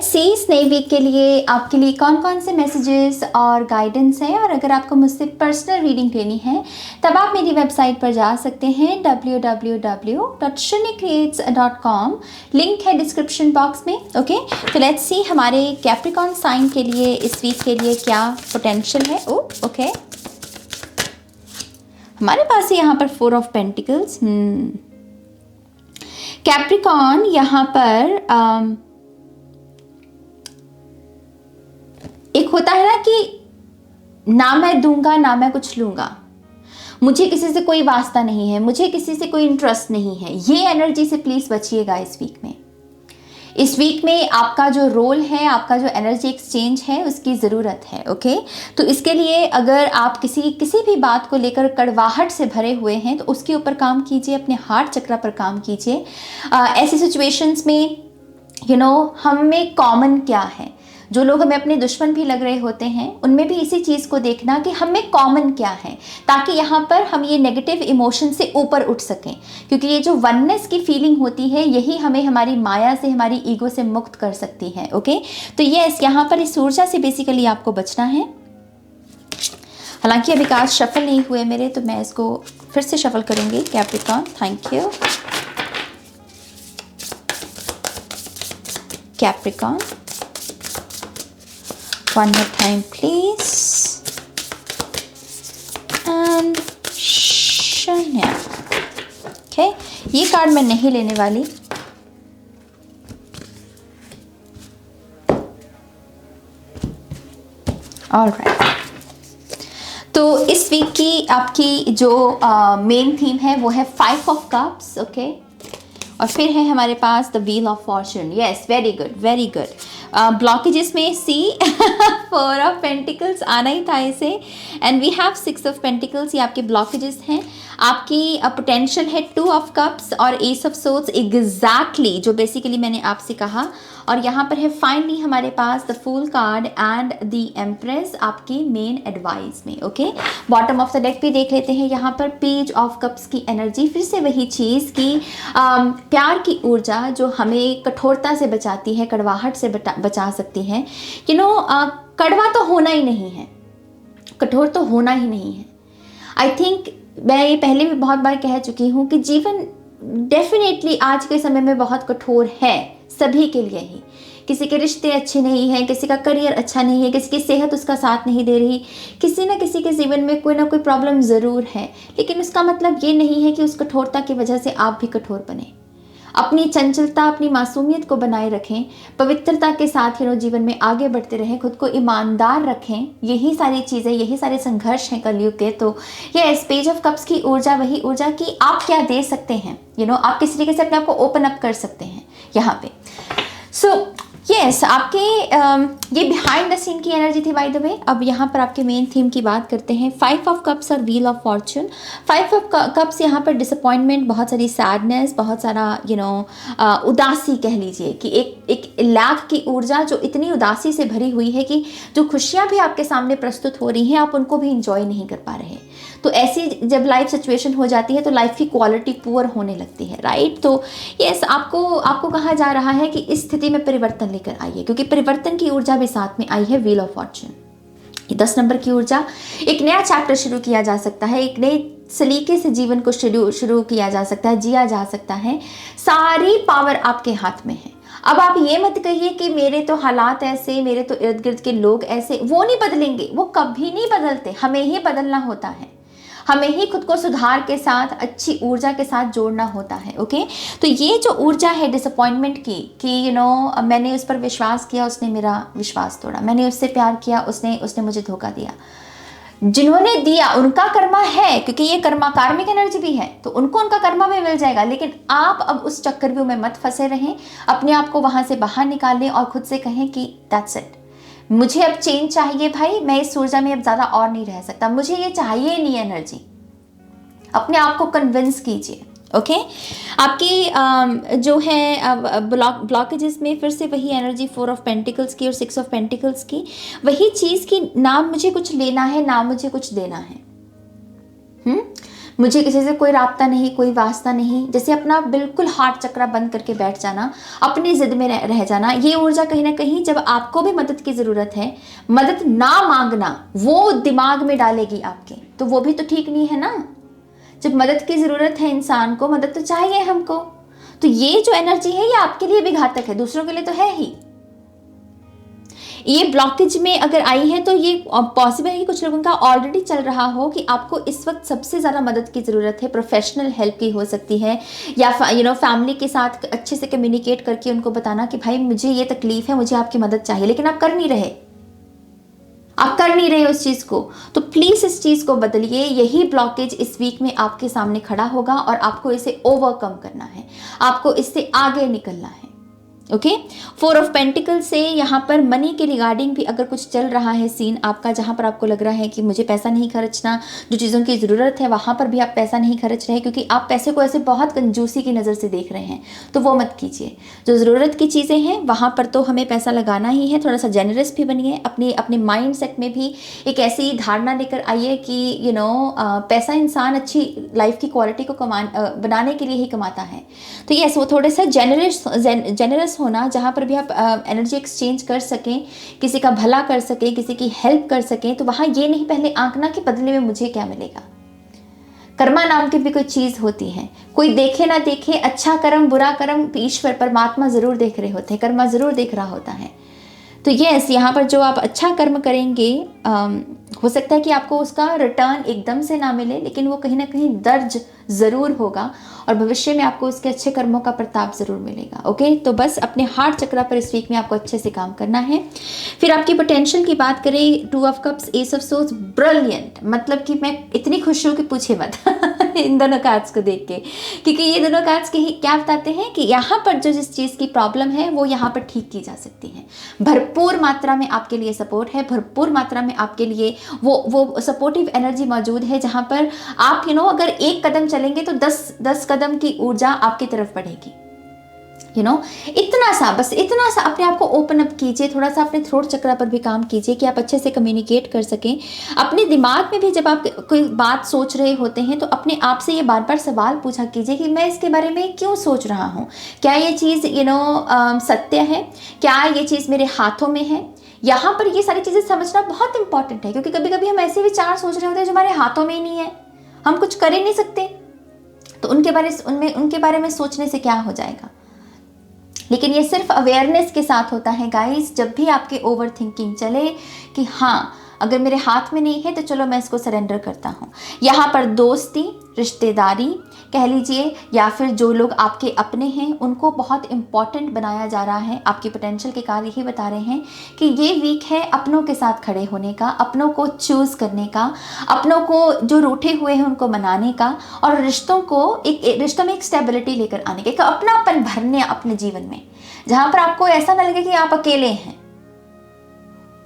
Let's see इस नए week के लिए आपके लिए कौन कौन से मैसेजेस और गाइडेंस है। और अगर आपको मुझसे पर्सनल रीडिंग लेनी है तब आप मेरी वेबसाइट पर जा सकते हैं www.shunnycreates.com, लिंक है डिस्क्रिप्शन बॉक्स में। ओके, तो लेट्स सी हमारे कैप्रिकॉर्न साइन के लिए इस वीक के लिए क्या पोटेंशियल है। ओके, हमारे पास है यहाँ पर 4 ऑफ पेंटिकल्स। कैप्रिकॉर्न यहाँ पर एक होता है ना कि ना मैं दूंगा ना मैं कुछ लूंगा, मुझे किसी से कोई वास्ता नहीं है, मुझे किसी से कोई इंटरेस्ट नहीं है। ये एनर्जी से प्लीज बचिएगा इस वीक में। इस वीक में आपका जो रोल है, आपका जो एनर्जी एक्सचेंज है, उसकी ज़रूरत है। ओके, तो इसके लिए अगर आप किसी भी बात को लेकर कड़वाहट से भरे हुए हैं तो उसके ऊपर काम कीजिए, अपने हार्ट चक्र पर काम कीजिए। ऐसी सिचुएशंस में हम में कॉमन क्या है, जो लोग हमें अपने दुश्मन भी लग रहे होते हैं उनमें भी इसी चीज़ को देखना कि हम में कॉमन क्या है, ताकि यहाँ पर हम ये नेगेटिव इमोशन से ऊपर उठ सकें। क्योंकि ये जो वननेस की फीलिंग होती है यही हमें हमारी माया से, हमारी ईगो से मुक्त कर सकती है। ओके, तो यस, यहाँ पर इस ऊर्जा से बेसिकली आपको बचना है। हालांकि अभी कार्ड शफल नहीं हुए मेरे, तो मैं इसको फिर से शफल करूँगी। Capricorn, thank you. Capricorn, one more time please, and Shania। okay, ये कार्ड मैं नहीं लेने वाली। ऑलराइट, तो इस वीक की आपकी जो मेन थीम है वो है 5 ऑफ कप्स। ओके, और फिर है हमारे पास the wheel of fortune. Yes, very good, very good. Blockages में सी 4 ऑफ पेंटिकल्स आना ही था इसे, and we have 6 of pentacles. ये आपके ब्लॉकेजेस हैं। आपकी पोटेंशियल है 2 ऑफ कप्स और एस ऑफ सोर्ड्स, एग्जैक्टली जो बेसिकली मैंने आपसे कहा। और यहाँ पर है फाइनली हमारे पास the fool card and the empress आपकी मेन एडवाइस में। Okay, bottom of the deck भी देख लेते हैं। यहाँ पर पेज ऑफ कप्स की एनर्जी, फिर से वही चीज़ की प्यार की ऊर्जा जो हमें कठोरता से बचाती है, कड़वाहट से बचा सकती है। कड़वा तो होना ही नहीं है, कठोर तो होना ही नहीं है। आई थिंक मैं ये पहले भी बहुत बार कह चुकी हूँ कि जीवन डेफिनेटली आज के समय में बहुत कठोर है, सभी के लिए ही। किसी के रिश्ते अच्छे नहीं हैं, किसी का करियर अच्छा नहीं है, किसी की सेहत उसका साथ नहीं दे रही, किसी न किसी के जीवन में कोई ना कोई प्रॉब्लम ज़रूर है। लेकिन उसका मतलब ये नहीं है कि उस कठोरता की वजह से आप भी कठोर बने। अपनी चंचलता, अपनी मासूमियत को बनाए रखें, पवित्रता के साथ जीवन में आगे बढ़ते रहें, खुद को ईमानदार रखें। यही सारी चीज़ें, यही सारे संघर्ष हैं कलयुग के। तो ये पेज ऑफ कप्स की ऊर्जा वही ऊर्जा कि आप क्या दे सकते हैं, आप किस तरीके से अपने आप को ओपन अप कर सकते हैं यहाँ पे। सो यस, आपके ये बिहाइंड द सीन की एनर्जी थी बाय द वे। अब यहाँ पर आपके मेन थीम की बात करते हैं। 5 ऑफ कप्स और wheel of Fortune. 5 of cups यहाँ पर डिसअपॉइंटमेंट, बहुत सारी सैडनेस, बहुत सारा उदासी कह लीजिए कि एक लैक की ऊर्जा जो इतनी उदासी से भरी हुई है कि जो खुशियाँ भी आपके सामने प्रस्तुत हो रही हैं आप उनको भी इंजॉय नहीं कर पा रहे। तो ऐसी जब लाइफ सिचुएशन हो जाती है तो लाइफ की क्वालिटी पुअर होने लगती है, राइट। तो यस, आपको कहा जा रहा है कि इस स्थिति में परिवर्तन लेकर आइए, क्योंकि परिवर्तन की ऊर्जा भी साथ में आई है व्हील ऑफ फॉर्चून। ये 10 नंबर की ऊर्जा, एक नया चैप्टर शुरू किया जा सकता है, एक नए सलीके से जीवन को शुरू किया जा सकता है, जिया जा सकता है। सारी पावर आपके हाथ में है। अब आप ये मत कहिए कि मेरे तो हालात ऐसे, मेरे तो इर्द गिर्द के लोग ऐसे, वो नहीं बदलेंगे, वो कभी नहीं बदलते। हमें ही बदलना होता है, हमें ही खुद को सुधार के साथ, अच्छी ऊर्जा के साथ जोड़ना होता है। ओके, तो ये जो ऊर्जा है डिसअपॉइंटमेंट की कि मैंने उस पर विश्वास किया, उसने मेरा विश्वास तोड़ा, मैंने उससे प्यार किया, उसने मुझे धोखा दिया। जिन्होंने दिया उनका कर्मा है, क्योंकि ये कार्मिक एनर्जी भी है, तो उनको उनका कर्मा भी मिल जाएगा। लेकिन आप अब उस चक्रव्यूह में मत फंसे रहें, अपने आप को वहां से बाहर निकालें और खुद से कहें कि दैट्स इट, मुझे अब चेंज चाहिए भाई, मैं इस ऊर्जा में अब ज़्यादा और नहीं रह सकता, मुझे ये चाहिए नहीं एनर्जी। अपने आप को कन्विंस कीजिए। ओके, आपकी जो है ब्लॉकेजेस में फिर से वही एनर्जी 4 ऑफ पेंटिकल्स की और 6 ऑफ पेंटिकल्स की, वही चीज़ की ना मुझे कुछ लेना है ना मुझे कुछ देना है। मुझे किसी से कोई राब्ता नहीं, कोई वास्ता नहीं, जैसे अपना बिल्कुल हार्ट चक्रा बंद करके बैठ जाना, अपनी जिद में रह जाना। ये ऊर्जा कहीं ना कहीं जब आपको भी मदद की ज़रूरत है, मदद ना मांगना वो दिमाग में डालेगी आपके, तो वो भी तो ठीक नहीं है ना। जब मदद की ज़रूरत है इंसान को, मदद तो चाहिए हमको, तो ये जो एनर्जी है ये आपके लिए भी घातक है, दूसरों के लिए तो है ही। ये ब्लॉकेज में अगर आई है तो ये पॉसिबल है कि कुछ लोगों का ऑलरेडी चल रहा हो कि आपको इस वक्त सबसे ज़्यादा मदद की ज़रूरत है, प्रोफेशनल हेल्प की हो सकती है, या फैमिली के साथ अच्छे से कम्युनिकेट करके उनको बताना कि भाई मुझे ये तकलीफ है, मुझे आपकी मदद चाहिए, लेकिन आप कर नहीं रहे, आप कर नहीं रहे उस चीज़ को। तो प्लीज़ इस चीज़ को बदलिए। यही ब्लॉकेज इस वीक में आपके सामने खड़ा होगा और आपको इसे ओवरकम करना है, आपको इससे आगे निकलना है। ओके, 4 ऑफ पेंटिकल से यहाँ पर मनी के रिगार्डिंग भी अगर कुछ चल रहा है सीन आपका, जहाँ पर आपको लग रहा है कि मुझे पैसा नहीं खर्चना, जो चीज़ों की ज़रूरत है वहाँ पर भी आप पैसा नहीं खर्च रहे, क्योंकि आप पैसे को ऐसे बहुत कंजूसी की नज़र से देख रहे हैं, तो वो मत कीजिए। जो ज़रूरत की चीज़ें हैं वहाँ पर तो हमें पैसा लगाना ही है। थोड़ा सा जेनरस भी बनिए, अपने माइंड सेट में भी एक ऐसी धारणा लेकर आइए कि पैसा इंसान अच्छी लाइफ की क्वालिटी को बनाने के लिए ही कमाता है। तो यस, वो थोड़ा सा जेनरस होना, जहाँ पर भी आप एनर्जी एक्सचेंज कर सकें, किसी का भला कर सकें, किसी की हेल्प कर सकें, तो वहाँ ये नहीं पहले आंकना कि बदले में मुझे क्या मिलेगा। कर्मा नाम की भी कोई चीज़ होती है, कोई देखे ना देखे, अच्छा कर्म बुरा कर्म ईश्वर परमात्मा ज़रूर देख रहे होते हैं, कर्मा ज़रूर देख रहा होता है। तो यस, यहाँ पर जो आप अच्छा कर्म करेंगे हो सकता है कि आपको उसका रिटर्न एकदम से ना मिले, लेकिन वो कहीं ना कहीं दर्ज ज़रूर होगा और भविष्य में आपको उसके अच्छे कर्मों का प्रताप ज़रूर मिलेगा। ओके, तो बस अपने हार्ट चक्रा पर इस वीक में आपको अच्छे से काम करना है। फिर आपकी पोटेंशियल की बात करें, 2 of cups, S of swords, brilliant, मतलब कि मैं इतनी खुश हूँ कि पूछे मत इन दोनों कार्ड्स को देख के, क्योंकि ये दोनों कार्ड्स के क्या बताते हैं कि यहाँ पर जो जिस चीज़ की प्रॉब्लम है वो यहाँ पर ठीक की जा सकती है। भरपूर मात्रा में आपके लिए सपोर्ट है, भरपूर मात्रा में आपके लिए वो सपोर्टिव एनर्जी मौजूद है, जहाँ पर आप अगर एक कदम चलेंगे तो 10 कदम की ऊर्जा आपकी तरफ बढ़ेगी। इतना सा अपने आप को ओपन अप कीजिए, थोड़ा सा अपने थ्रोट चक्रा पर भी काम कीजिए कि आप अच्छे से कम्युनिकेट कर सकें। अपने दिमाग में भी जब आप कोई बात सोच रहे होते हैं तो अपने आप से ये बार बार सवाल पूछा कीजिए कि मैं इसके बारे में क्यों सोच रहा हूँ, क्या ये चीज़ सत्य है, क्या ये चीज़ मेरे हाथों में है। यहाँ पर ये सारी चीज़ें समझना बहुत इंपॉर्टेंट है, क्योंकि कभी कभी हम ऐसे विचार सोच रहे होते हैं जो हमारे हाथों में ही नहीं है, हम कुछ कर ही नहीं सकते, तो उनके बारे में सोचने से क्या हो जाएगा। लेकिन ये सिर्फ अवेयरनेस के साथ होता है गाइस। जब भी आपके ओवर थिंकिंग चले कि हाँ अगर मेरे हाथ में नहीं है तो चलो मैं इसको सरेंडर करता हूँ, यहाँ पर दोस्ती, रिश्तेदारी कह लीजिए, या फिर जो लोग आपके अपने हैं उनको बहुत इम्पॉर्टेंट बनाया जा रहा है। आपकी पोटेंशियल के कार्य यही बता रहे हैं कि ये वीक है अपनों के साथ खड़े होने का, अपनों को चूज़ करने का, अपनों को जो रूठे हुए हैं उनको मनाने का, और रिश्तों में एक स्टेबिलिटी लेकर आने का, एक अपनापन भरने अपने जीवन में, जहाँ पर आपको ऐसा ना लगे कि आप अकेले हैं।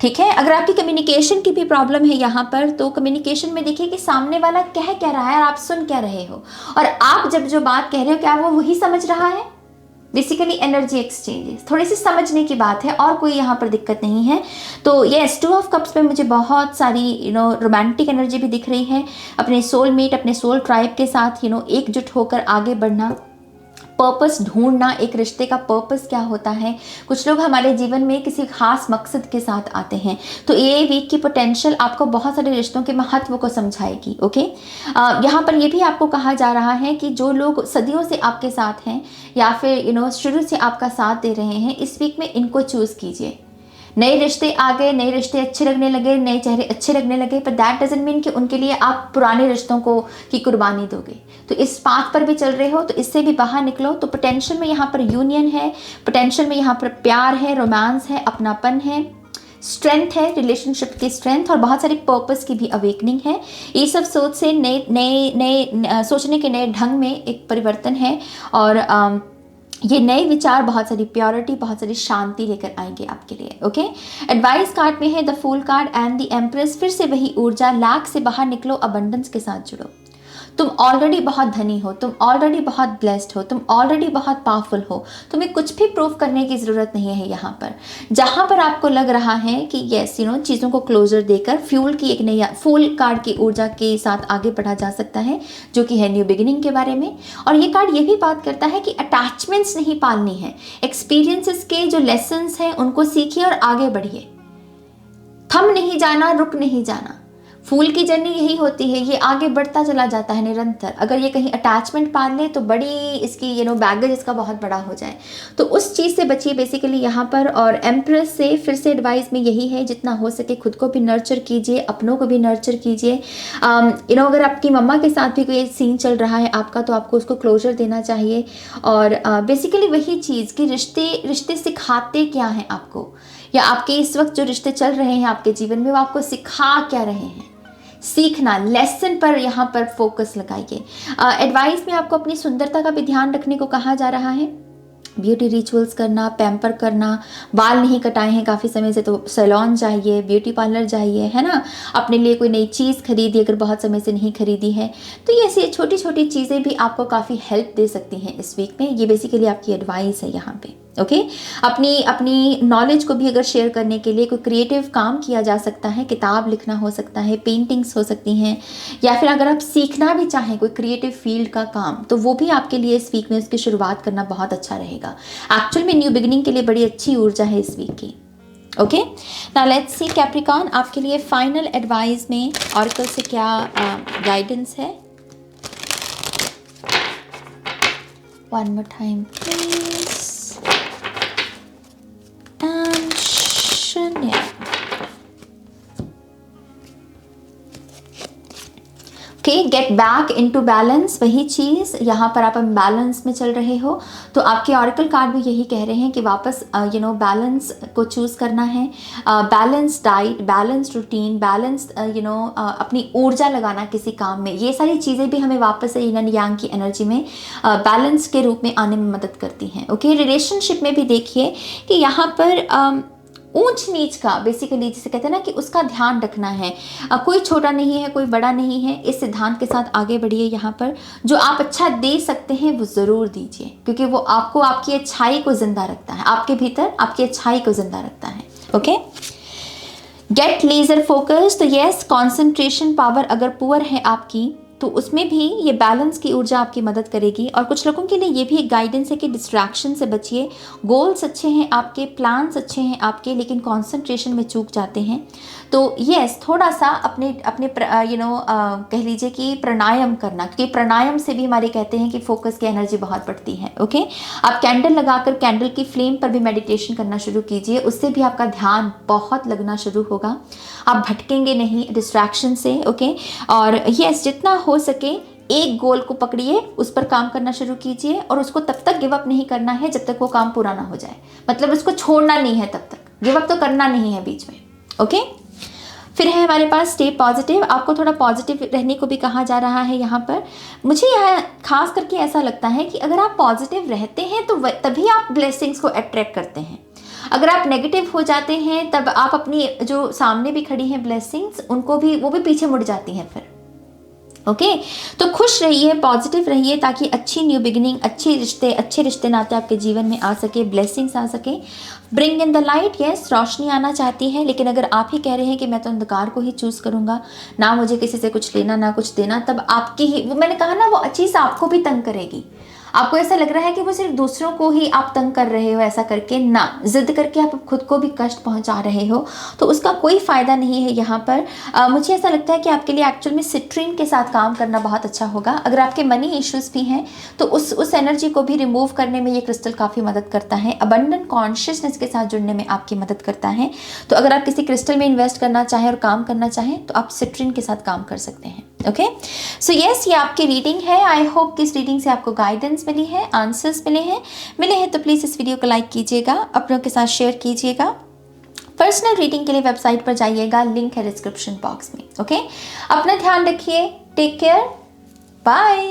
ठीक है, अगर आपकी कम्युनिकेशन की भी प्रॉब्लम है यहाँ पर, तो कम्युनिकेशन में देखिए कि सामने वाला कह क्या रहा है और आप सुन क्या रहे हो, और आप जब जो बात कह रहे हो क्या वो वही समझ रहा है। बेसिकली एनर्जी एक्सचेंजेस, थोड़ी सी समझने की बात है और कोई यहाँ पर दिक्कत नहीं है। तो यस, 2 ऑफ कप्स में मुझे बहुत सारी रोमांटिक एनर्जी भी दिख रही है, अपने सोलमेट, अपने सोल ट्राइब के साथ एकजुट होकर आगे बढ़ना, पर्पस ढूंढना, एक रिश्ते का पर्पस क्या होता है। कुछ लोग हमारे जीवन में किसी खास मकसद के साथ आते हैं, तो ये वीक की पोटेंशियल आपको बहुत सारे रिश्तों के महत्व को समझाएगी। ओके, यहाँ पर ये भी आपको कहा जा रहा है कि जो लोग सदियों से आपके साथ हैं या फिर शुरू से आपका साथ दे रहे हैं, इस वीक में इनको चूज़ कीजिए। नए रिश्ते आ गए, नए रिश्ते अच्छे लगने लगे, नए चेहरे अच्छे लगने लगे, पर दैट डजंट मीन कि उनके लिए आप पुराने रिश्तों की कुर्बानी दोगे। तो इस पाथ पर भी चल रहे हो तो इससे भी बाहर निकलो। तो पोटेंशियल में यहाँ पर यूनियन है, पोटेंशियल में यहाँ पर प्यार है, रोमांस है, अपनापन है, स्ट्रेंथ है, रिलेशनशिप की स्ट्रेंथ, और बहुत सारी पर्पस की भी अवेकनिंग है। ये सब सोच से नए सोचने के नए ढंग में एक परिवर्तन है, और ये नए विचार बहुत सारी प्योरिटी, बहुत सारी शांति लेकर आएंगे आपके लिए। ओके, एडवाइस कार्ड में है the fool card and the empress. फिर से वही ऊर्जा, लाख से बाहर निकलो, अबंडेंस के साथ जुड़ो। तुम ऑलरेडी बहुत धनी हो, तुम ऑलरेडी बहुत ब्लेस्ड हो, तुम ऑलरेडी बहुत पावरफुल हो, तुम्हें कुछ भी प्रूव करने की ज़रूरत नहीं है। यहाँ पर जहाँ पर आपको लग रहा है कि यस चीज़ों को क्लोजर देकर फ्यूल की एक नई फुल कार्ड की ऊर्जा के साथ आगे बढ़ा जा सकता है, जो कि है न्यू बिगिनिंग के बारे में। और ये कार्ड ये भी बात करता है कि अटैचमेंट्स नहीं पालनी है, एक्सपीरियंसेस के जो लेसन्स हैं उनको सीखिए और आगे बढ़िए। थम नहीं जाना, रुक नहीं जाना। फूल की जर्नी यही होती है, ये आगे बढ़ता चला जाता है निरंतर। अगर ये कहीं अटैचमेंट पाल ले तो बड़ी इसकी बैगेज इसका बहुत बड़ा हो जाए, तो उस चीज़ से बचिए बेसिकली यहाँ पर। और एम्प्रेस से फिर से एडवाइस में यही है, जितना हो सके खुद को भी नर्चर कीजिए, अपनों को भी नर्चर कीजिए। अगर आपकी मम्मा के साथ भी कोई सीन चल रहा है आपका, तो आपको उसको क्लोजर देना चाहिए। और बेसिकली वही चीज़ कि रिश्ते सिखाते क्या हैं आपको, या आपके इस वक्त जो रिश्ते चल रहे हैं आपके जीवन में वो आपको सिखा क्या रहे हैं। सीखना, लेसन पर यहाँ पर फोकस लगाइए। एडवाइस में आपको अपनी सुंदरता का भी ध्यान रखने को कहा जा रहा है। ब्यूटी रिचुअल्स करना, पैम्पर करना, बाल नहीं कटाए हैं काफ़ी समय से तो सैलून जाइए, ब्यूटी पार्लर जाइए, है ना। अपने लिए कोई नई चीज़ खरीदी अगर बहुत समय से नहीं खरीदी है, तो ये ऐसी छोटी छोटी चीज़ें भी आपको काफ़ी हेल्प दे सकती हैं इस वीक में। ये बेसिकली आपकी एडवाइस है यहाँ पे। ओके अपनी नॉलेज को भी अगर शेयर करने के लिए कोई क्रिएटिव काम किया जा सकता है, किताब लिखना हो सकता है, पेंटिंग्स हो सकती हैं, या फिर अगर आप सीखना भी चाहें कोई क्रिएटिव फील्ड का काम, तो वो भी आपके लिए इस वीक में उसकी शुरुआत करना बहुत अच्छा रहेगा। एक्चुअल में न्यू बिगिनिंग के लिए बड़ी अच्छी ऊर्जा है इस वीक की। Okay now let's see Capricorn, आपके लिए फाइनल एडवाइस में ऑरेकल से क्या गाइडेंस है। One more time please. Get back into balance, वही चीज़ यहाँ पर आप बैलेंस में चल रहे हो, तो आपके ऑरेकल कार्ड भी यही कह रहे हैं कि वापस बैलेंस को चूज़ करना है। Balance diet, balance routine, balance अपनी ऊर्जा लगाना किसी काम में, ये सारी चीज़ें भी हमें वापस से यिन यांग की एनर्जी में बैलेंस के रूप में आने में मदद करती हैं। ओके रिलेशनशिप में भी देखिए कि यहाँ पर ऊंच नीच का बेसिकली जिसे कहते हैं ना कि उसका ध्यान रखना है। कोई छोटा नहीं है, कोई बड़ा नहीं है, इस सिद्धांत के साथ आगे बढ़िए। यहाँ पर जो आप अच्छा दे सकते हैं वो ज़रूर दीजिए, क्योंकि वो आपको आपकी अच्छाई को ज़िंदा रखता है, आपके भीतर आपकी अच्छाई को ज़िंदा रखता है। ओके गेट लेज़र फोकस, तो यस कॉन्सेंट्रेशन पावर अगर पुअर है आपकी, तो उसमें भी ये बैलेंस की ऊर्जा आपकी मदद करेगी। और कुछ लोगों के लिए ये भी एक गाइडेंस है कि डिस्ट्रैक्शन से बचिए। गोल्स अच्छे हैं आपके, प्लान्स अच्छे हैं आपके, लेकिन कंसंट्रेशन में चूक जाते हैं। तो यस थोड़ा सा अपने कह लीजिए कि प्राणायाम करना, क्योंकि प्राणायाम से भी हमारे कहते हैं कि फोकस की एनर्जी बहुत बढ़ती है। ओके आप कैंडल लगाकर कैंडल की फ्लेम पर भी मेडिटेशन करना शुरू कीजिए, उससे भी आपका ध्यान बहुत लगना शुरू होगा, आप भटकेंगे नहीं डिस्ट्रैक्शन से। ओके और यस जितना हो सके एक गोल को पकड़िए, उस पर काम करना शुरू कीजिए, और उसको तब तक गिव अप नहीं करना है जब तक वो काम पूरा ना हो जाए, मतलब उसको छोड़ना नहीं है, तब तक गिव अप तो करना नहीं है बीच में। ओके फिर है हमारे पास स्टे पॉजिटिव, आपको थोड़ा पॉजिटिव रहने को भी कहा जा रहा है। यहाँ पर मुझे यहाँ खास करके ऐसा लगता है कि अगर आप पॉजिटिव रहते हैं तो तभी आप ब्लेसिंग्स को अट्रैक्ट करते हैं। अगर आप नेगेटिव हो जाते हैं तब आप अपनी जो सामने भी खड़ी हैं ब्लेसिंग्स, उनको भी वो भी पीछे मुड़ जाती हैं फिर। ओके तो खुश रहिए, पॉजिटिव रहिए, ताकि अच्छी न्यू बिगिनिंग, अच्छे रिश्ते नाते आपके जीवन में आ सके, ब्लेसिंग्स आ सके। Bring in the light, yes रोशनी आना चाहती है, लेकिन अगर आप ही कह रहे हैं कि मैं तो अंधकार को ही चूज़ करूँगा, ना मुझे किसी से कुछ लेना ना कुछ देना, तब आपकी ही वो मैंने कहा ना वो चीज़ आपको भी तंग करेगी। आपको ऐसा लग रहा है कि वो सिर्फ दूसरों को ही आप तंग कर रहे हो, ऐसा करके ना जिद करके आप खुद को भी कष्ट पहुंचा रहे हो, तो उसका कोई फ़ायदा नहीं है। यहाँ पर मुझे ऐसा लगता है कि आपके लिए एक्चुअल में सिट्रीन के साथ काम करना बहुत अच्छा होगा। अगर आपके मनी इश्यूज़ भी हैं तो उस एनर्जी को भी रिमूव करने में ये क्रिस्टल काफ़ी मदद करता है, अबंडेंट कॉन्शियसनेस के साथ जुड़ने में आपकी मदद करता है। तो अगर आप किसी क्रिस्टल में इन्वेस्ट करना चाहें और काम करना चाहें तो आप सिट्रीन के साथ काम कर सकते हैं। ओके सो यस ये आपकी रीडिंग है। आई होप कि इस रीडिंग से आपको गाइडेंस मिली है, आंसर्स मिले हैं तो प्लीज़ इस वीडियो को लाइक कीजिएगा, अपनों के साथ शेयर कीजिएगा। पर्सनल रीडिंग के लिए वेबसाइट पर जाइएगा, लिंक है डिस्क्रिप्शन बॉक्स में। ओके अपना ध्यान रखिए, टेक केयर, बाय।